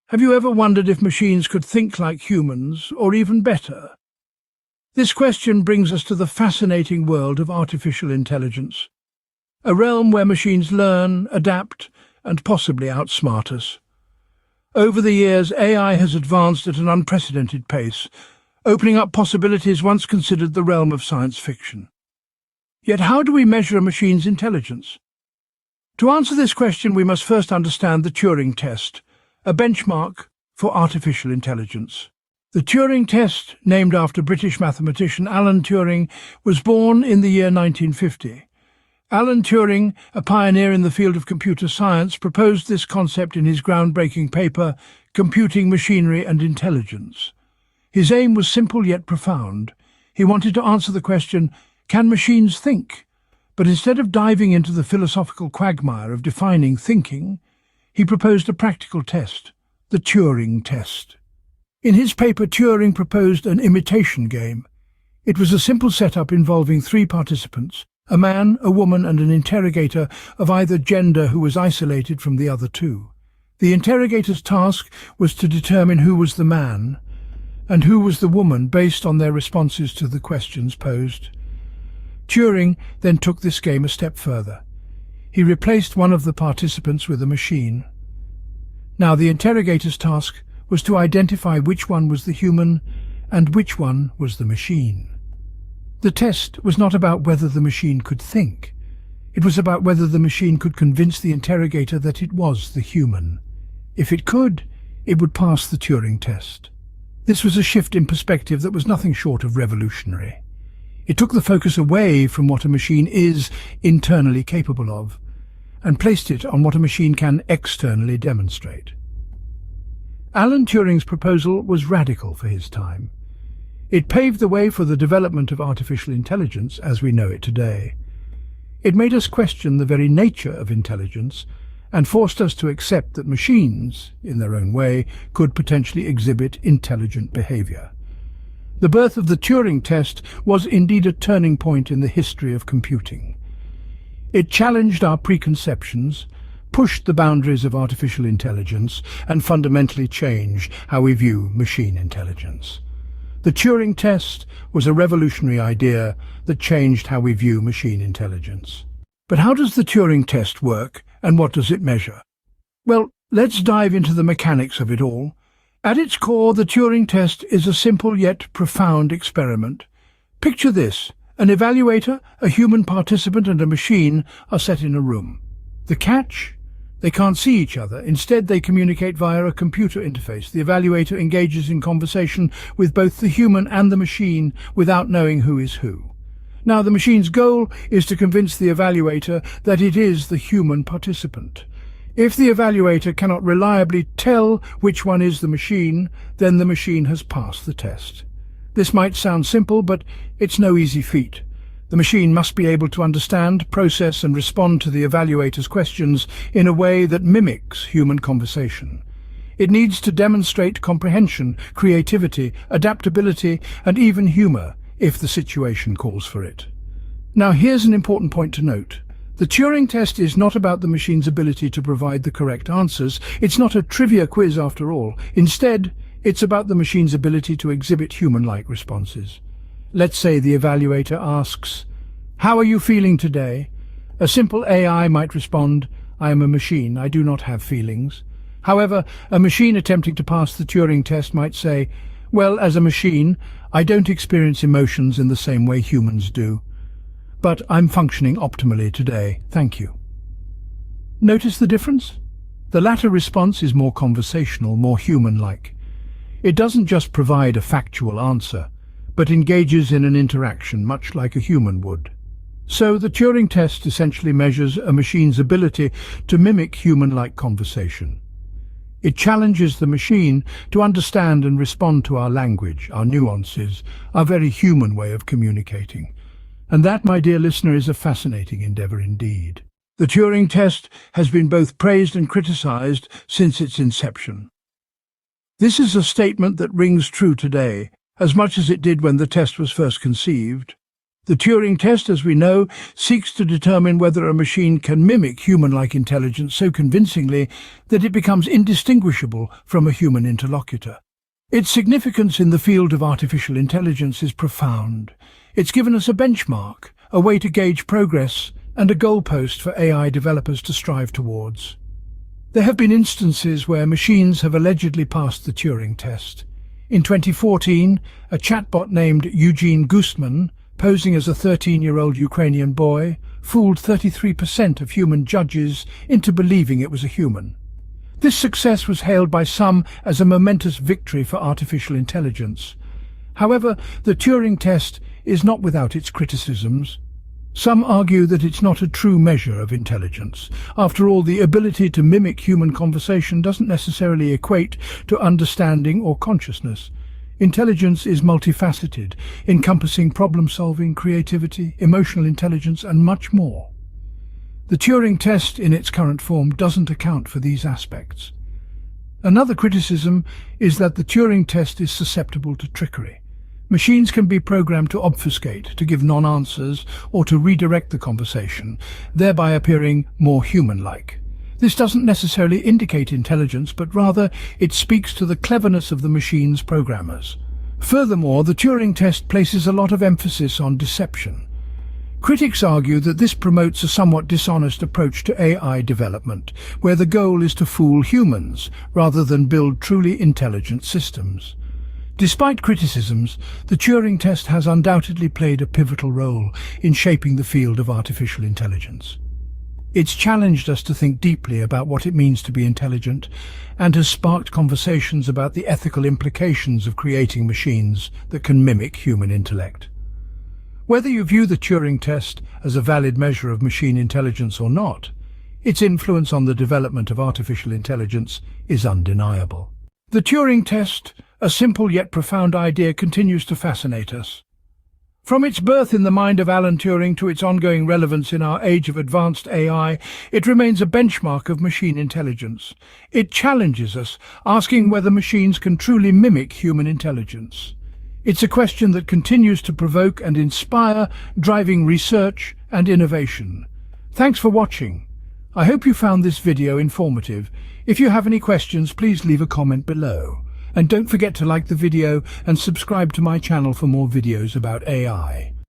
Have you ever wondered if machines could think like humans, or even better? This question brings us to the fascinating world of artificial intelligence, a realm where machines learn, adapt, and possibly outsmart us. Over the years, AI has advanced at an unprecedented pace, opening up possibilities once considered the realm of science fiction. Yet how do we measure a machine's intelligence? To answer this question, we must first understand the Turing test, a benchmark for artificial intelligence. The Turing test, named after British mathematician Alan Turing, was born in the year 1950. Alan Turing, a pioneer in the field of computer science, proposed this concept in his groundbreaking paper, Computing Machinery and Intelligence. His aim was simple yet profound. He wanted to answer the question, can machines think? But instead of diving into the philosophical quagmire of defining thinking, he proposed a practical test, the Turing test. In his paper, Turing proposed an imitation game. It was a simple setup involving 3 participants, a man, a woman and an interrogator of either gender who was isolated from the other 2. The interrogator's task was to determine who was the man and who was the woman based on their responses to the questions posed. Turing then took this game a step further. He replaced one of the participants with a machine. Now the interrogator's task was to identify which one was the human and which one was the machine. The test was not about whether the machine could think. It was about whether the machine could convince the interrogator that it was the human. If it could, it would pass the Turing test. This was a shift in perspective that was nothing short of revolutionary. It took the focus away from what a machine is internally capable of, and placed it on what a machine can externally demonstrate. Alan Turing's proposal was radical for his time. It paved the way for the development of artificial intelligence as we know it today. It made us question the very nature of intelligence and forced us to accept that machines, in their own way, could potentially exhibit intelligent behavior. The birth of the Turing test was indeed a turning point in the history of computing. It challenged our preconceptions, pushed the boundaries of artificial intelligence, and fundamentally changed how we view machine intelligence. The Turing test was a revolutionary idea that changed how we view machine intelligence. But how does the Turing test work, and what does it measure? Well, let's dive into the mechanics of it all. At its core, the Turing test is a simple yet profound experiment. Picture this: an evaluator, a human participant and a machine are set in a room. The catch? They can't see each other. Instead, they communicate via a computer interface. The evaluator engages in conversation with both the human and the machine without knowing who is who. Now, the machine's goal is to convince the evaluator that it is the human participant. If the evaluator cannot reliably tell which one is the machine, then the machine has passed the test. This might sound simple, but it's no easy feat. The machine must be able to understand, process and respond to the evaluator's questions in a way that mimics human conversation. It needs to demonstrate comprehension, creativity, adaptability and even humor if the situation calls for it. Now here's an important point to note. The Turing test is not about the machine's ability to provide the correct answers. It's not a trivia quiz after all. Instead, it's about the machine's ability to exhibit human-like responses. Let's say the evaluator asks, "How are you feeling today?" A simple AI might respond, "I am a machine, I do not have feelings." However, a machine attempting to pass the Turing test might say, "Well, as a machine, I don't experience emotions in the same way humans do. But I'm functioning optimally today, thank you." Notice the difference? The latter response is more conversational, more human-like. It doesn't just provide a factual answer, but engages in an interaction much like a human would. So the Turing test essentially measures a machine's ability to mimic human-like conversation. It challenges the machine to understand and respond to our language, our nuances, our very human way of communicating. And that, my dear listener, is a fascinating endeavor indeed. The Turing test has been both praised and criticized since its inception. This is a statement that rings true today, as much as it did when the test was first conceived. The Turing test, as we know, seeks to determine whether a machine can mimic human-like intelligence so convincingly that it becomes indistinguishable from a human interlocutor. Its significance in the field of artificial intelligence is profound. It's given us a benchmark, a way to gauge progress, and a goalpost for AI developers to strive towards. There have been instances where machines have allegedly passed the Turing test. In 2014, a chatbot named Eugene Gustman, posing as a 13-year-old Ukrainian boy, fooled 33% of human judges into believing it was a human. This success was hailed by some as a momentous victory for artificial intelligence. However, the Turing test is not without its criticisms. Some argue that it's not a true measure of intelligence. After all, the ability to mimic human conversation doesn't necessarily equate to understanding or consciousness. Intelligence is multifaceted, encompassing problem-solving, creativity, emotional intelligence, and much more. The Turing test in its current form doesn't account for these aspects. Another criticism is that the Turing test is susceptible to trickery. Machines can be programmed to obfuscate, to give non-answers, or to redirect the conversation, thereby appearing more human-like. This doesn't necessarily indicate intelligence, but rather it speaks to the cleverness of the machine's programmers. Furthermore, the Turing test places a lot of emphasis on deception. Critics argue that this promotes a somewhat dishonest approach to AI development, where the goal is to fool humans rather than build truly intelligent systems. Despite criticisms, the Turing test has undoubtedly played a pivotal role in shaping the field of artificial intelligence. It's challenged us to think deeply about what it means to be intelligent and has sparked conversations about the ethical implications of creating machines that can mimic human intellect. Whether you view the Turing test as a valid measure of machine intelligence or not, its influence on the development of artificial intelligence is undeniable. The Turing test, a simple yet profound idea, continues to fascinate us. From its birth in the mind of Alan Turing to its ongoing relevance in our age of advanced AI, it remains a benchmark of machine intelligence. It challenges us, asking whether machines can truly mimic human intelligence. It's a question that continues to provoke and inspire, driving research and innovation. Thanks for watching. I hope you found this video informative. If you have any questions, please leave a comment below. And don't forget to like the video and subscribe to my channel for more videos about AI.